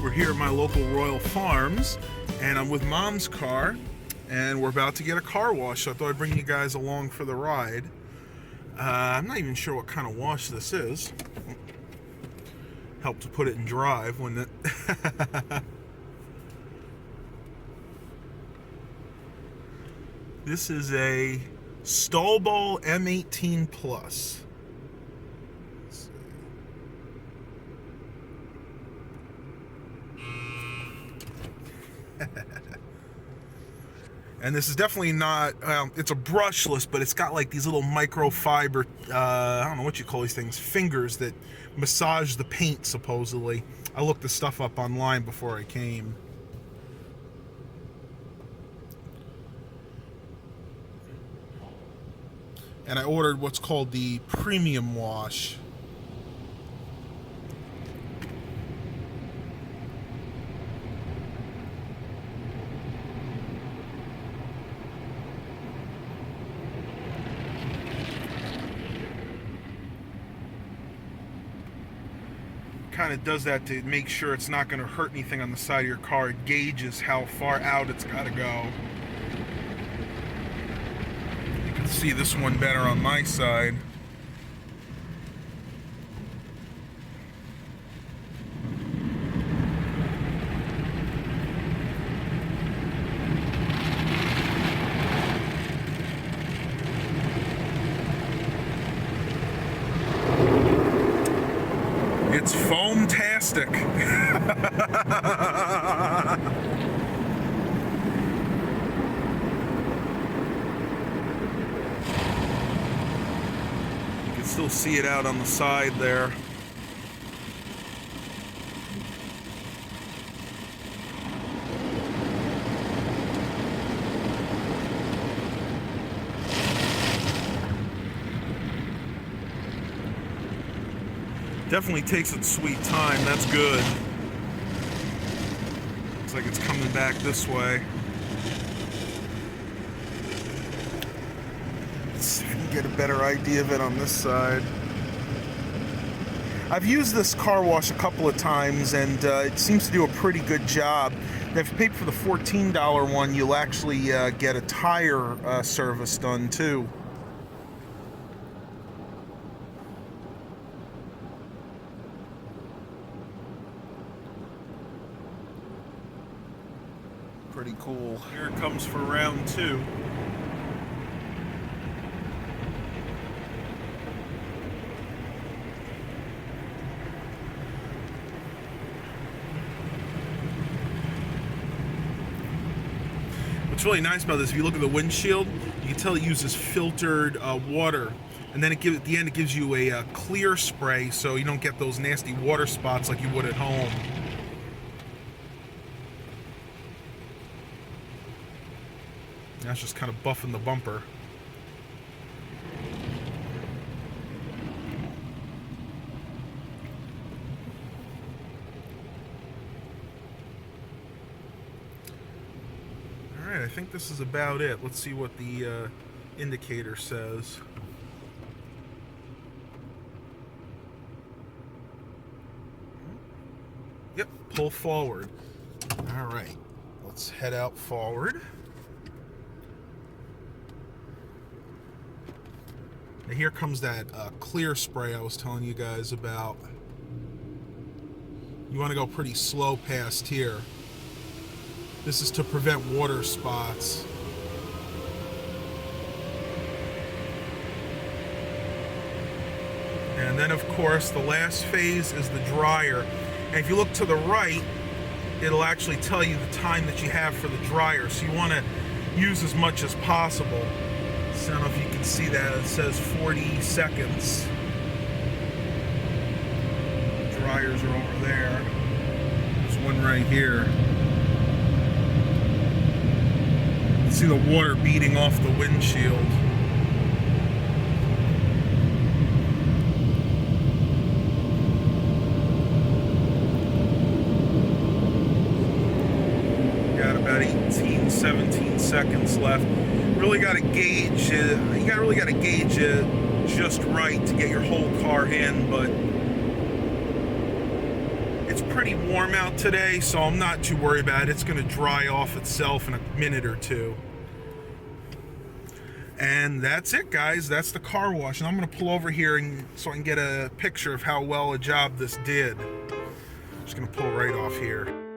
We're here at my local Royal Farms, and I'm with Mom's car, and we're about to get a car wash, so I thought I'd bring you guys along for the ride. I'm not even sure what kind of wash this is. Help to put it in drive, wouldn't it? This is a Istobal M18 Plus. And this is definitely not, it's a brushless, but it's got like these little microfiber, I don't know what you call these things, fingers that massage the paint, supposedly. I looked the stuff up online before I came. And I ordered what's called the premium wash. Kind of does that to make sure it's not going to hurt anything on the side of your car. It gauges how far out it's got to go. You can see this one better on my side. It's foam-tastic. You can still see it out on the side there. Definitely takes its sweet time. That's good. Looks like it's coming back this way. Let's see if we can get a better idea of it on this side. I've used this car wash a couple of times, and it seems to do a pretty good job. Now, if you pay for the $14 one, you'll actually get a tire service done too. Pretty cool. Here it comes for round two. What's really nice about this, if you look at the windshield, you can tell it uses filtered water. And then at the end it gives you a clear spray, so you don't get those nasty water spots like you would at home. That's just kind of buffing the bumper. Alright, I think this is about it. Let's see what the indicator says. Yep, pull forward. Alright, let's head out forward. Now here comes that clear spray I was telling you guys about. You want to go pretty slow past here. This is to prevent water spots. And then of course the last phase is the dryer. And if you look to the right, it'll actually tell you the time that you have for the dryer. So you want to use as much as possible. I don't know if you can see that. It says 40 seconds. Dryers are over there. There's one right here. You can see the water beating off the windshield. Got about 18, 17 seconds left. Really got to gauge it. You really got to gauge it just right to get your whole car in, but it's pretty warm out today, so I'm not too worried about it. It's going to dry off itself in a minute or two. And that's it, guys. That's the car wash. And I'm going to pull over here so I can get a picture of how well a job this did. Just going to pull right off here.